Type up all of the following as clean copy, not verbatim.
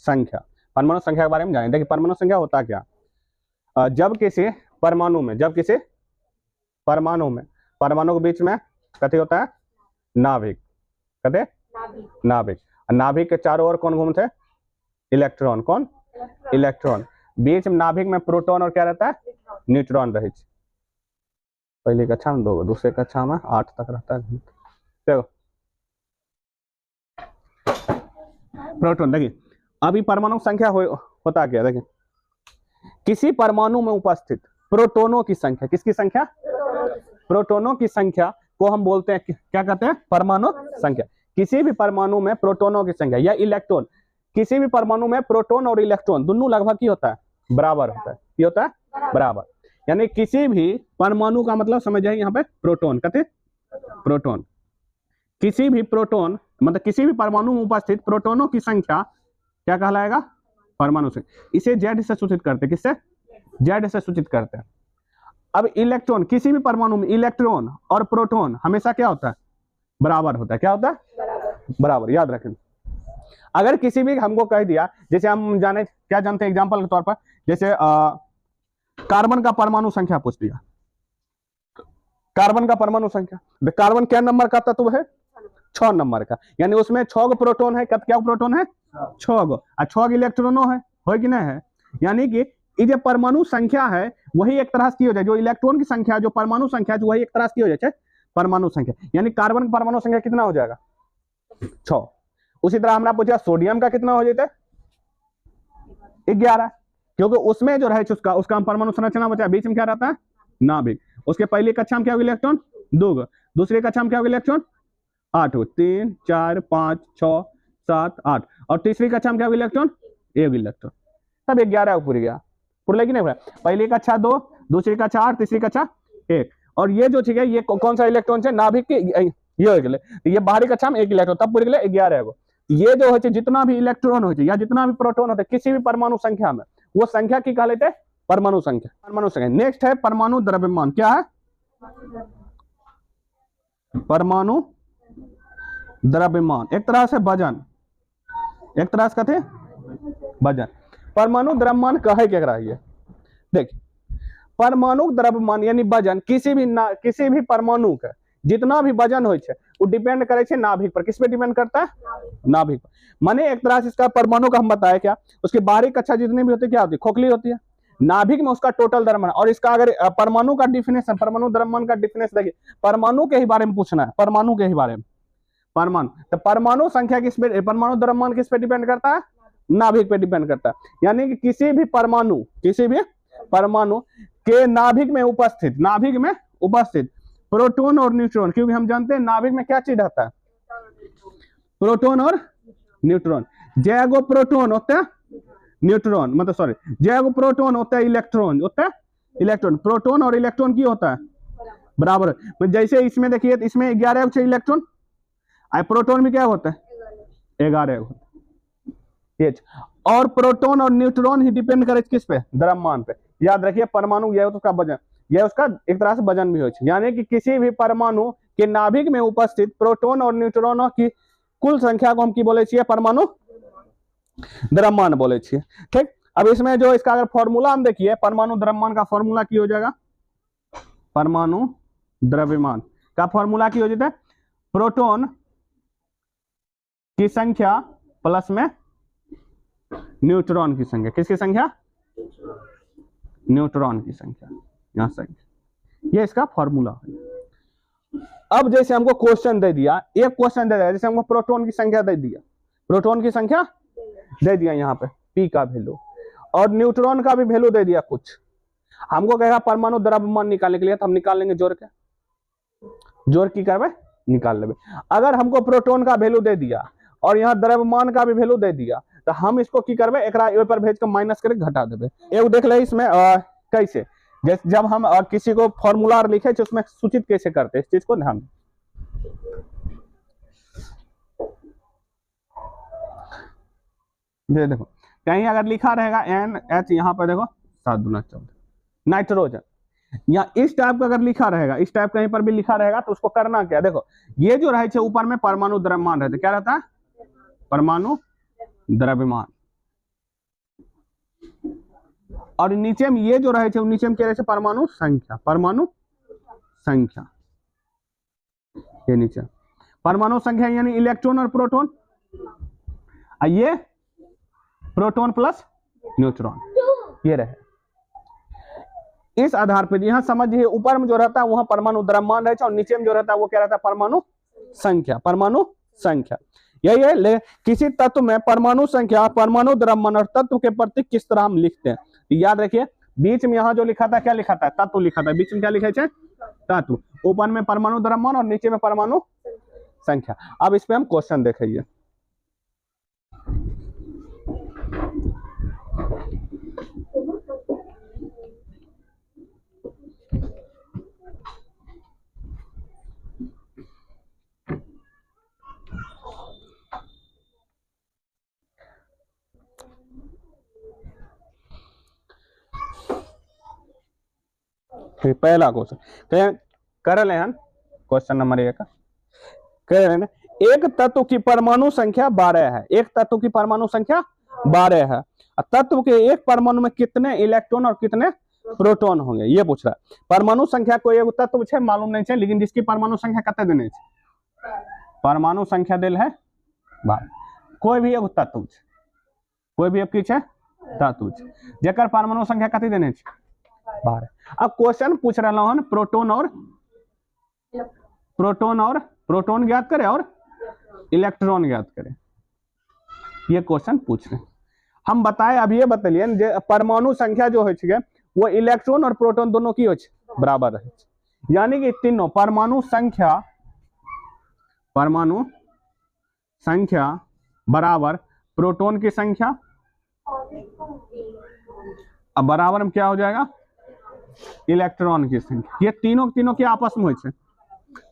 संख्या। परमाणु संख्या के बारे में जाने। देखिए परमाणु संख्या होता क्या, जब किसी परमाणु में परमाणु के बीच में कथी होता है, नाभिक, कथे नाभिक। नाभिक के चारों ओर कौन घूमते हैं, इलेक्ट्रॉन। कौन, इलेक्ट्रॉन। बीच में नाभिक में प्रोटॉन और क्या रहता है, न्यूट्रॉन रहे। पहले कक्षा में 2, दूसरे कक्षा में 8 तक रहता है। देखो प्रोटॉन, देखिए अभी परमाणु संख्या होता क्या, देखिए किसी परमाणु में उपस्थित प्रोटोनों की संख्या, किसकी संख्या, प्रोटोनों की संख्या को हम बोलते हैं, क्या कहते हैं, परमाणु संख्या। किसी भी परमाणु में प्रोटोनों की संख्या या इलेक्ट्रॉन, किसी भी परमाणु में प्रोटॉन और इलेक्ट्रॉन दोनों लगभग क्या होता है, बराबर होता है। क्या होता है, बराबर। यानी किसी भी परमाणु का मतलब समझ जाए यहाँ पे प्रोटॉन, कहते प्रोटॉन। किसी भी प्रोटॉन मतलब किसी भी परमाणु में उपस्थित प्रोटोनों की संख्या क्या कहलाएगा, परमाणु संख्या। इसे जेड से सूचित करते हैं, किससे, जेड से सूचित करते हैं। अब इलेक्ट्रॉन, किसी भी परमाणु में इलेक्ट्रॉन और प्रोटॉन हमेशा क्या होता है, बराबर होता है। क्या होता है, बराबर। याद रखें, अगर किसी भी हमको कह दिया, जैसे हम जाने क्या जानते हैं एग्जांपल के तौर पर, जैसे कार्बन का परमाणु संख्या पूछ दिया, कार्बन का परमाणु संख्या, कार्बन क्या नंबर का तत्व है, 6 नंबर का। यानी उसमें 6 प्रोटॉन है, क्या प्रोटॉन है, 6 और 6 इलेक्ट्रॉनों है कि नहीं है। यानी कि ये जो परमाणु संख्या है वही एक तरह की हो जाए, जो इलेक्ट्रॉन की संख्या, जो परमाणु संख्या है वही एक तरह की हो जाए परमाणु संख्या। यानी कार्बन का परमाणु संख्या कितना हो जाएगा, 6। उसी तरह हमने पूछा सोडियम का कितना हो जाता है, 11, क्योंकि उसमें जो रहे उसका परमाणु संरचना बचा, बीच में क्या रहता है, नाभिक। उसके पहली कक्षा में क्या होगा, इलेक्ट्रॉन 2, दूसरी कक्षा में क्या होगा, इलेक्ट्रॉन 8, 3, 4, 5, 6, 7, 8, और तीसरी कक्षा में क्या होगा, इलेक्ट्रॉन 1 इलेक्ट्रॉन। तब 11 पूरी गया, पूरा कि नहीं पूरा। पहली कक्षा 2, दूसरी कक्षा 8, तीसरी कक्षा 1। और ये जो ठीक है, ये कौन सा इलेक्ट्रॉन है, नाभिक के ये हो गए, ये बाहरी कक्षा में 1 इलेक्ट्रॉन, तब पूरे गए 11। ये जो है जितना भी इलेक्ट्रॉन हो या जितना भी प्रोटॉन होता है किसी भी परमाणु संख्या में, वो संख्या की कहा लेते हैं, परमाणु संख्या। परमाणु संख्या। नेक्स्ट है परमाणु द्रव्यमान। क्या है, परमाणु द्रव्यमान, एक तरह से वजन, एक तरह से कहते वजन। परमाणु द्रव्यमान कहे क्या रहा है, देखिए परमाणु द्रव्यमान यानी वजन, किसी भी परमाणु का जितना भी वजन हो वो डिपेंड करे छे नाभिक पर। किस पे डिपेंड करता है, नाभिक पर। माने एक तरह से इसका परमाणु का हम बताए क्या, उसकी बाहरी कक्षा जितनी भी होती है क्या होती है, खोखली होती है। नाभिक में उसका टोटल द्रव्यमान, और इसका अगर परमाणु का डिफिनेशन, परमाणु द्रव्यमान का डिफिनेशन देखिए, परमाणु के ही बारे में पूछना है, परमाणु के ही बारे में। परमाणु तो परमाणु संख्या किस पे, परमाणु द्रव्यमान किस पे डिपेंड करता है, नाभिक पे डिपेंड करता है। यानी कि किसी भी परमाणु के नाभिक में उपस्थित प्रोटॉन और न्यूट्रॉन, क्योंकि हम जानते हैं नाभिक में क्या चीज रहता है, प्रोटॉन और न्यूट्रॉन। जैगो प्रोटॉन होता है न्यूट्रॉन, मतलब सॉरी, जैगो प्रोटॉन होता है इलेक्ट्रॉन, प्रोटॉन और इलेक्ट्रॉन की होता है बराबर। जैसे इसमें देखिए, इसमें 11 इलेक्ट्रॉन, प्रोटॉन में क्या होता है, 11 होता है। और प्रोटॉन और न्यूट्रॉन ही डिपेंड करे किस पे, द्रव्यमान पे। याद रखिए परमाणु यह उसका वजन, यह उसका एक तरह से वजन भी हो, यानी कि किसी भी परमाणु के नाभिक में उपस्थित प्रोटॉन और न्यूट्रॉनों की कुल संख्या को हम की बोले छिए, परमाणु द्रव्यमान बोले छिए। ठीक। अब इसमें जो इसका अगर फॉर्मूला हम देखिए, परमाणु द्रव्यमान का फॉर्मूला की हो जाएगा, परमाणु द्रव्यमान का फॉर्मूला की हो जाता है, प्रोटॉन की संख्या प्लस में न्यूट्रॉन की संख्या। किसकी संख्या, न्यूट्रॉन की संख्या, यहां संख्या, ये इसका फॉर्मूला है। अब जैसे हमको क्वेश्चन दे दिया, एक क्वेश्चन दे दिया, जैसे हमको प्रोटॉन की संख्या दे दिया, प्रोटॉन की संख्या दे दिया यहाँ पे पी का वैल्यू, और न्यूट्रॉन का भी वैल्यू दे दिया कुछ। हमको कहेगा परमाणु द्रव्यमान निकालने के लिए, तो हम निकाल लेंगे जोड़ के, जोड़ की करवे निकाल लेंगे। अगर हमको प्रोटॉन का वैल्यू दे दिया और यहाँ द्रव्यमान का भी वैल्यू दे दिया, तो हम इसको की करवे, एकरा ए पर भेज के माइनस करके घटा देवे। एगो देख ले इसमें कैसे, जैसे जब हम किसी को फॉर्मूला लिखे तो उसमें सूचित कैसे करते हैं, इस चीज को ध्यान दें। ये देखो कहीं अगर लिखा रहेगा NH, यहाँ पर देखो 7 दूना 14 नाइट्रोजन, या इस टाइप का अगर लिखा रहेगा, इस टाइप कहीं पर भी लिखा रहेगा, तो उसको करना क्या, देखो ये जो रहे ऊपर में परमाणु द्रव्यमान रहते, क्या रहता है, परमाणु द्रव्यमान। और नीचे में ये जो रहे थे नीचे में क्या रहे थे परमाणु संख्या, परमाणु संख्या, ये नीचे परमाणु संख्या यानी इलेक्ट्रॉन और प्रोटॉन, ये प्रोटॉन प्लस न्यूट्रॉन, ये रहे। इस आधार पर यहां समझिए ऊपर में जो रहता है वहां परमाणु द्रव्यमान रहता है और नीचे में जो रहता है वो क्या रहता है परमाणु संख्या, परमाणु संख्या। यही है ले किसी तत्व में परमाणु संख्या, परमाणु द्रव्यमान और तत्व के प्रतीक किस तरह हम लिखते हैं, तो याद रखिए बीच में यहाँ जो लिखा था क्या लिखा था, तत्व लिखा था, बीच में क्या लिखा है तत्व, ऊपर में परमाणु द्रव्यमान और नीचे में परमाणु संख्या। अब इस पे हम क्वेश्चन देखेंगे। पहला क्वेश्चन कर ले हैं, क्वेश्चन नंबर 1 कह रहे हैं एक तत्व की परमाणु संख्या 12 है, एक तत्व की परमाणु संख्या 12 है, तत्व के एक परमाणु में कितने इलेक्ट्रॉन और कितने प्रोटॉन होंगे ये पूछ रहा है। परमाणु संख्या कोई एक तत्व है मालूम नहीं है, लेकिन जिसकी परमाणु संख्या कते देने परमाणु संख्या दिल है 12, कोई भी एक तत्व, कोई भी एक तत्व जेकर परमाणु संख्या कते देने 12। अब क्वेश्चन पूछ रहा हूं प्रोटॉन और प्रोटॉन ज्ञात करें और इलेक्ट्रॉन ज्ञात करें, ये क्वेश्चन पूछ रहे हैं। हम बताए अब ये बतलिए परमाणु संख्या जो है वो इलेक्ट्रॉन और प्रोटॉन दोनों की बराबर है, यानी कि तीनों परमाणु संख्या बराबर प्रोटॉन की संख्या, अब बराबर में क्या हो जाएगा इलेक्ट्रॉन की संख्या, ये तीनों के आपस में हो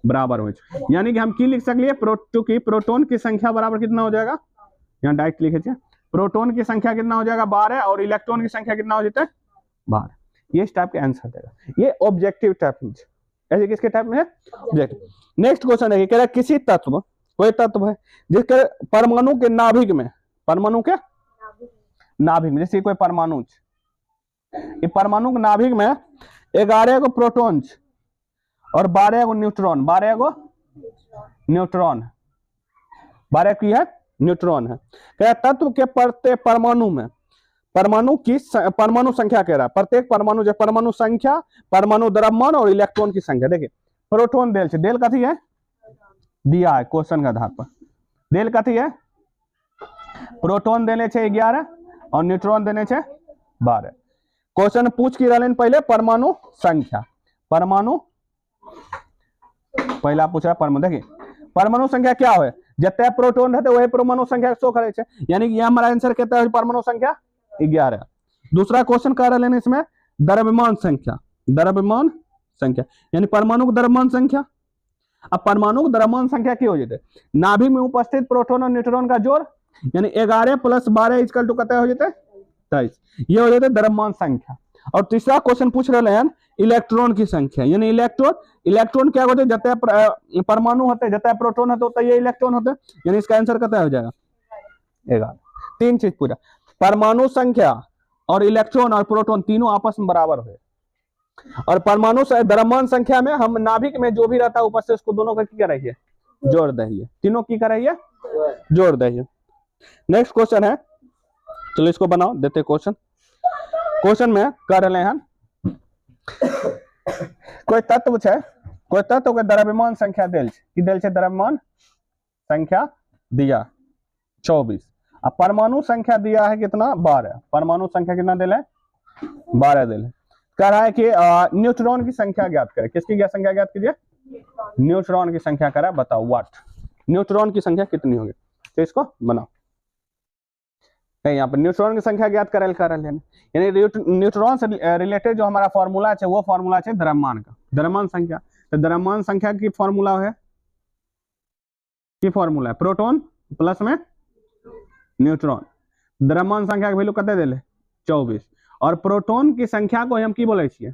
बराबर हो, यानी कि हम की लिख सकलिए चूंकि प्रोटॉन की संख्या बराबर कितना हो जाएगा, यहाँ डायरेक्ट लिखे प्रोटॉन की संख्या कितना हो जाएगा 12 और इलेक्ट्रॉन की संख्या कितना हो जाता है 12। ये इस टाइप का आंसर देगा, ये ऑब्जेक्टिव टाइप में, ऐसे किसके टाइप में है ऑब्जेक्टिव। नेक्स्ट क्वेश्चन है कह रहा है किसी तत्व, कोई तत्व है जिसके परमाणु के नाभिक में, परमाणु के नाभिक में जैसे कोई परमाणु, ये परमाणु के नाभिक में 11 गो प्रोटॉन और 12 गो न्यूट्रॉन, 12 गो न्यूट्रॉन, 12 की है न्यूट्रॉन है। क्या तत्व के प्रत्येक परमाणु में परमाणु संख्या कह रहा है, प्रत्येक परमाणु जो परमाणु संख्या, परमाणु द्रव्यमान और इलेक्ट्रॉन की संख्या। देखिए प्रोटॉन देल कथी है दिया है क्वेश्चन के आधार पर, देल कथी है प्रोटॉन देने 11 और न्यूट्रॉन देने 12। क्वेश्चन पूछ की रहा पहले परमाणु संख्या, परमाणु पहला पूछा परमाणु, देखिए परमाणु संख्या क्या है जते प्रोटॉन रहते वही परमाणु संख्या शो करे छे, यानी कि हमारा आंसर कहता है परमाणु संख्या 11। दूसरा क्वेश्चन कह रहे हैं इसमें द्रव्यमान संख्या, द्रव्यमान संख्या यानी परमाणु का द्रव्यमान संख्या। अब परमाणु का द्रव्यमान संख्या क्या हो जाते नाभिक में उपस्थित प्रोटॉन और न्यूट्रॉन का जोड़, यानी 11 + 12 इक्वल टू कितना हो जाता है 23, ये हो जाता है द्रव्यमान संख्या। और तीसरा क्वेश्चन पूछ रहे हैं इलेक्ट्रॉन की संख्या, यानी इलेक्ट्रॉन क्या होते हैं जते परमाणु होते हैं जते प्रोटॉन होते होता है ये इलेक्ट्रॉन होते हैं, यानी इसका आंसर कितना हो जाएगा 11। 3 चीज पूरा, परमाणु संख्या और इलेक्ट्रॉन और प्रोटॉन तीनों आपस में बराबर हुए, और परमाणु द्रव्यमान संख्या में हम नाभिक में जो भी रहता है उपस्थित उसको दोनों का क्या रहिए जोड़ दहिए, तीनों की कराइए जोड़ दहिए। नेक्स्ट क्वेश्चन है, चलो इसको बनाओ देते क्वेश्चन। क्वेश्चन में कर रहे हैं कोई तत्व है, कोई तत्व के द्रव्यमान संख्या दिल द्रव्यमान संख्या दिया 24, अब परमाणु संख्या दिया है कितना 12, परमाणु संख्या कितना दिल है 12 दिल है। कह रहा है कि न्यूट्रॉन की संख्या ज्ञात करें, किसकी क्या संख्या ज्ञात कीजिए न्यूट्रॉन की संख्या करा, बताओ व्हाट न्यूट्रॉन की संख्या कितनी होगी, तो इसको बनाओ। यहाँ पर न्यूट्रॉन की संख्या ज्ञात कर यानी न्यूट्रॉन से रिलेटेड जो हमारा फॉर्मूला है वो फॉर्मूला है द्रव्यमान का, द्रव्यमान संख्या। तो द्रव्यमान संख्या की फॉर्मूला है प्रोटॉन प्लस में न्यूट्रॉन, द्रव्यमान संख्या की वैल्यू कते दिले 24, और प्रोटॉन की संख्या को हम की बोले छिए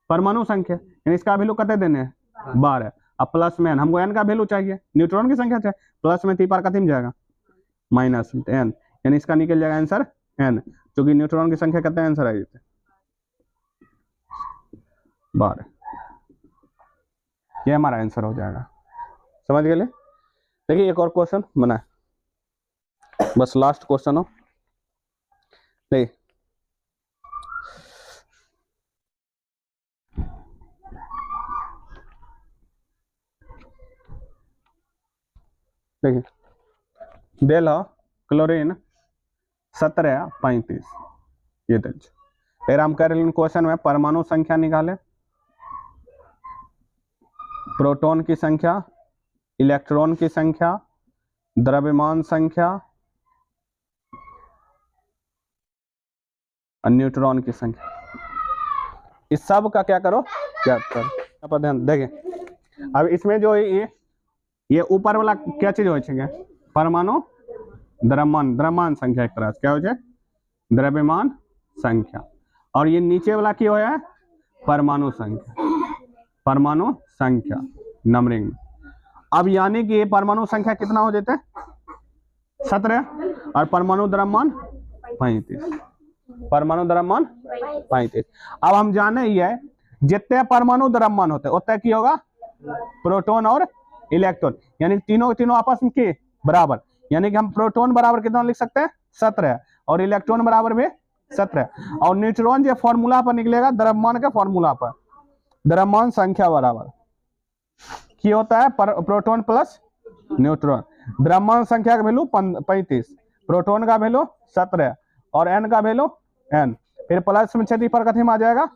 परमाणु संख्या, यानी इसका वैल्यू कते देने हैं 12, अब प्लस में हमको n का वैल्यू चाहिए, न्यूट्रॉन की संख्या चाहिए, प्लस में 3 पर कथी में जाएगा -n, यानी इसका निकल जाएगा आंसर n, क्योंकि न्यूट्रॉन की संख्या कितने आंसर आ जाते 12। ये हमारा आंसर हो जाएगा। समझ गए? देखिए एक और क्वेश्चन बना, बस लास्ट क्वेश्चन हो। देखिए देखिए देल हो क्लोरीन 1735, ये देखिए फिर हम कर क्वेश्चन में परमाणु संख्या निकाले, प्रोटॉन की संख्या, इलेक्ट्रॉन की संख्या, द्रव्यमान संख्या और न्यूट्रॉन की संख्या, इस सब का क्या करो, क्या करो ध्यान। देखिए अब इसमें जो ये ऊपर वाला क्या चीज हो, परमाणु द्रव्यमान संख्या, एक तरह से क्या हो जाए, द्रव्यमान संख्या, और ये नीचे वाला क्या है, परमाणु संख्या नंबरिंग। अब यानी कि ये परमाणु संख्या कितना हो जाते, 17, और परमाणु द्रव्यमान 35, परमाणु द्रव्यमान 35। अब हम जाने ही है जितने परमाणु द्रव्यमान होते उतने की होगा प्रोटॉन और इलेक्ट्रॉन, यानी तीनों आपस में के बराबर, यानी कि हम प्रोटॉन बराबर कितना लिख सकते हैं, 17, और इलेक्ट्रॉन बराबर भी 17, और न्यूट्रॉन जो फॉर्मूला पर निकलेगा द्रव्यमान के फॉर्मूला पर, द्रव्यमान संख्या बराबर की होता है प्रोटॉन प्लस न्यूट्रॉन। द्रव्यमान संख्या का वैल्यू 35, प्रोटॉन का वैल्यू 17 और n का वैल्यू n, फिर प्लस में छेदी पर कथी में आ जाएगा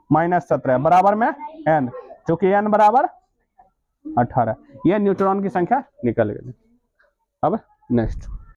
-17 बराबर में n, चूंकि n बराबर 18। ये न्यूट्रॉन की संख्या निकल गई। अब नेक्स्ट